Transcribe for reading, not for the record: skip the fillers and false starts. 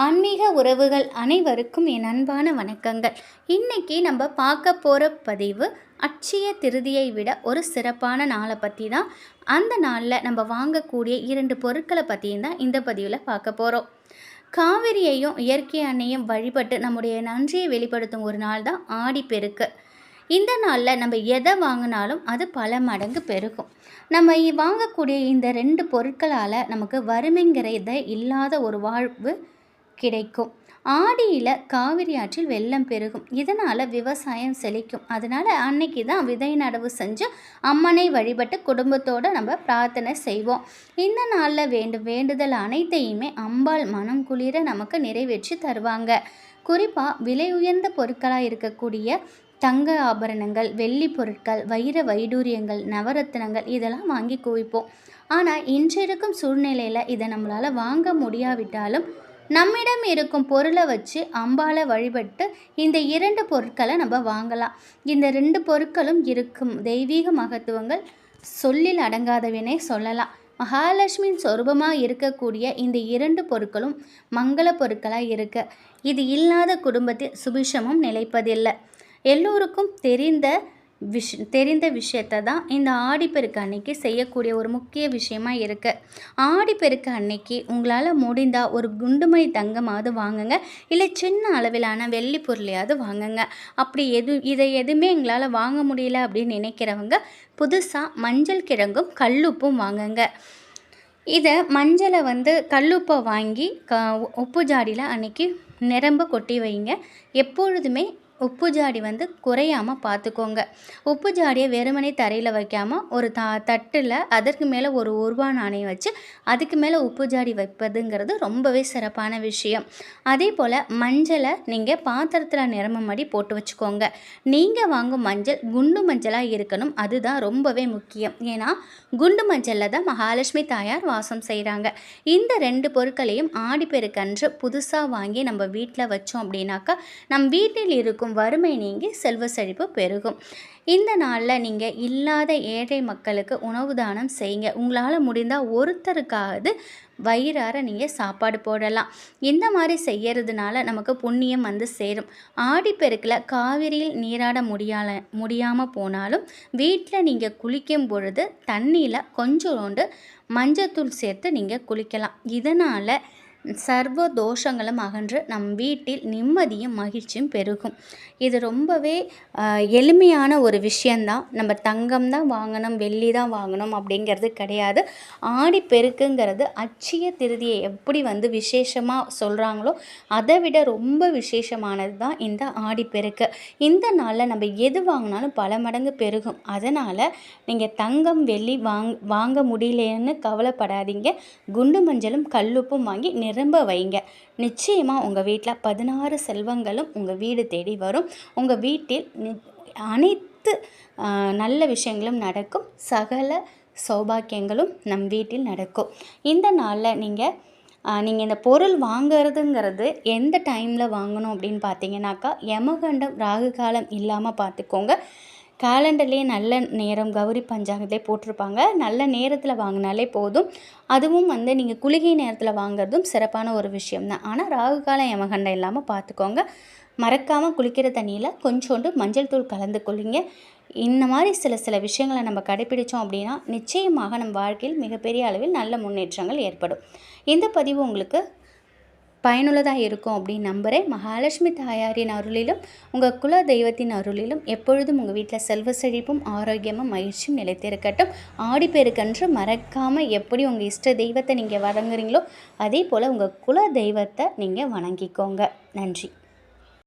ஆன்மீக உறவுகள் அனைவருக்கும் என் அன்பான வணக்கங்கள். இன்னைக்கு நம்ம பார்க்க போகிற பதிவு அட்சய திருதியை விட ஒரு சிறப்பான நாளை பற்றி தான். அந்த நாளில் நம்ம வாங்கக்கூடிய 2 பொருட்களை பற்றியும் தான் இந்த பதிவில் பார்க்க போகிறோம். காவிரியையும் இயற்கை அன்னையும் வழிபட்டு நம்முடைய நன்றியை வெளிப்படுத்தும் ஒரு நாள் தான் ஆடிப்பெருக்கு. இந்த நாளில் நம்ம எதை வாங்கினாலும் அது பல மடங்கு பெருகும். நம்ம வாங்கக்கூடிய இந்த 2 பொருட்களால் நமக்கு வறுமைங்கிறத இல்லாத ஒரு வாழ்வு கிடைக்கும். ஆடியில் காவிரி ஆற்றில் வெள்ளம் பெருகும். இதனால் விவசாயம் செழிக்கும். அதனால் அன்னைக்கு தான் விதை நடவு செஞ்சு அம்மனை வழிபட்டு குடும்பத்தோடு நம்ம பிரார்த்தனை செய்வோம். இந்த நாளில் வேண்டுதல் அனைத்தையுமே அம்பாள் மனம் குளிர நமக்கு நிறைவேற்றி தருவாங்க. குறிப்பாக விலை உயர்ந்த பொருட்களாக இருக்கக்கூடிய தங்க ஆபரணங்கள், வெள்ளி பொருட்கள், வைர வைடூரியங்கள், நவரத்தினங்கள் இதெல்லாம் வாங்கி குவிப்போம். ஆனால் இன்று இருக்கும் சூழ்நிலையில் இதை நம்மளால் வாங்க முடியாவிட்டாலும் நம்மிடம் இருக்கும் பொருளை வச்சு அம்பாளை வழிபட்டு இந்த 2 பொருட்களை நம்ம வாங்கலாம். இந்த 2 பொருட்களும் இருக்கும் தெய்வீக மகத்துவங்கள் சொல்லில் அடங்காதவனே சொல்லலாம். மகாலட்சுமியின் சொரூபமாக இருக்கக்கூடிய இந்த 2 பொருட்களும் மங்கள பொருட்களாக இருக்கு. இது இல்லாத குடும்பத்தில் சுபிஷமும் நிலைப்பதில்லை. எல்லோருக்கும் தெரிந்த விஷயத்தை தான் இந்த ஆடிப்பெருக்கு அன்னைக்கு செய்யக்கூடிய ஒரு முக்கிய விஷயமா இருக்குது. ஆடிப்பெருக்கு அன்னைக்கு உங்களால் முடிந்தால் ஒரு குண்டுமணி தங்கமாவது வாங்குங்க, இல்லை சின்ன அளவிலான வெள்ளி பொருளையாவது வாங்குங்க. அப்படி எதுவுமே எங்களால் வாங்க முடியல அப்படின்னு நினைக்கிறவங்க புதுசாக மஞ்சள் கிழங்கும் கல்லுப்பும் வாங்குங்க. இதை மஞ்சளை கல்லுப்பை வாங்கி உப்பு ஜாடியில் அன்னைக்கு நிரம்ப கொட்டி வைங்க. எப்பொழுதுமே உப்பு ஜாடி குறையாமல் பார்த்துக்கோங்க. உப்பு ஜாடியை வெறுமனே தரையில் வைக்காமல் ஒரு தட்டில் அதற்கு மேலே ஒரு ரூபா நாணயம் வச்சு அதுக்கு மேலே உப்பு ஜாடி வைப்பதுங்கிறது ரொம்பவே சிறப்பான விஷயம். அதே போல் மஞ்சளை நீங்கள் பாத்திரத்தில் நிரம்படி போட்டு வச்சுக்கோங்க. நீங்கள் வாங்கும் மஞ்சள் குண்டு மஞ்சளாக இருக்கணும். அதுதான் ரொம்பவே முக்கியம். ஏன்னா குண்டு மஞ்சளில் தான் மகாலட்சுமி தாயார் வாசம் செய்கிறாங்க. இந்த 2 பொருட்களையும் ஆடிப்பெருக்கன்று புதுசாக வாங்கி நம்ம வீட்டில் வச்சோம் அப்படின்னாக்கா நம் வீட்டில் இருக்கும் வறுமை நீங்கி செல்வ செழிப்பு பெருகும். இந்த நாளில் நீங்கள் இல்லாத ஏழை மக்களுக்கு உணவு தானம் செய்யுங்க. உங்களால் முடிந்தால் ஒருத்தருக்காவது வயிறார நீங்கள் சாப்பாடு போடலாம். இந்த மாதிரி செய்யறதுனால நமக்கு புண்ணியம் சேரும். ஆடிப்பெருக்கில் காவிரியில் நீராட முடியாமல் போனாலும் வீட்டில் நீங்கள் குளிக்கும் பொழுது தண்ணியில் கொஞ்சோண்டு மஞ்சத்தூள் சேர்த்து நீங்கள் குளிக்கலாம். இதனால் சர்வ தோஷங்களும் அகன்று நம் வீட்டில் நிம்மதியும் மகிழ்ச்சியும் பெருகும். இது ரொம்பவே எளிமையான ஒரு விஷயந்தான். நம்ம தங்கம் தான் வாங்கணும், வெள்ளி தான் வாங்கணும் அப்படிங்கிறது கிடையாது. ஆடிப்பெருக்குங்கிறது அட்சய திருதியை எப்படி விசேஷமாக சொல்கிறாங்களோ அதை விட ரொம்ப விசேஷமானது தான் இந்த ஆடிப்பெருக்கு. இந்த நாளில் நம்ம எது வாங்கினாலும் பல மடங்கு பெருகும். அதனால் நீங்கள் தங்கம் வெள்ளி வாங்க முடியலன்னு கவலைப்படாதீங்க. குண்டு மஞ்சளும் கல்லுப்பும் வாங்கி நிரம்ப வைங்க. நிச்சயமாக உங்கள் வீட்டில் 16 செல்வங்களும் உங்கள் வீடு தேடி வரும். உங்கள் வீட்டில் அனைத்து நல்ல விஷயங்களும் நடக்கும். சகல சௌபாக்கியங்களும் நம் வீட்டில் நடக்கும். இந்த நாளில் நீங்கள் இந்த பொருள் வாங்கிறதுங்கிறது எந்த டைமில் வாங்கணும் அப்படின்னு பார்த்தீங்கன்னாக்கா யமகண்டம் ராகு காலம் இல்லாமல் பார்த்துக்கோங்க. கேலண்டர்லேயே நல்ல நேரம் கௌரி பஞ்சாங்கத்திலே போட்டிருப்பாங்க. நல்ல நேரத்தில் வாங்கினாலே போதும். அதுவும் நீங்கள் குளிகை நேரத்தில் வாங்குறதும் சிறப்பான ஒரு விஷயம்தான். ஆனால் ராகு காலம் யமகண்டம் இல்லாமல் பார்த்துக்கோங்க. மறக்காமல் குளிக்கிற தண்ணியில் கொஞ்சோண்டு மஞ்சள் தூள் கலந்து கொள்ளுங்க. இந்த மாதிரி சில விஷயங்களை நம்ம கடைப்பிடித்தோம் அப்படின்னா நிச்சயமாக நம் வாழ்க்கையில் மிகப்பெரிய அளவில் நல்ல முன்னேற்றங்கள் ஏற்படும். இந்த பதிவு உங்களுக்கு பயனுள்ளதாக இருக்கும் அப்படின்னு நம்புகிறேன். மகாலட்சுமி தாயாரின் அருளிலும் உங்கள் குல தெய்வத்தின் அருளிலும் எப்பொழுதும் உங்கள் வீட்டில் செல்வ செழிப்பும் ஆரோக்கியமும் மகிழ்ச்சியும் நிலைத்திருக்கட்டும். ஆடிப்பெருக்கன்று மறக்காமல் எப்படி உங்கள் இஷ்ட தெய்வத்தை நீங்கள் வணங்குறீங்களோ அதே போல் உங்கள் குல தெய்வத்தை நீங்கள் வணங்கிக்கோங்க. நன்றி.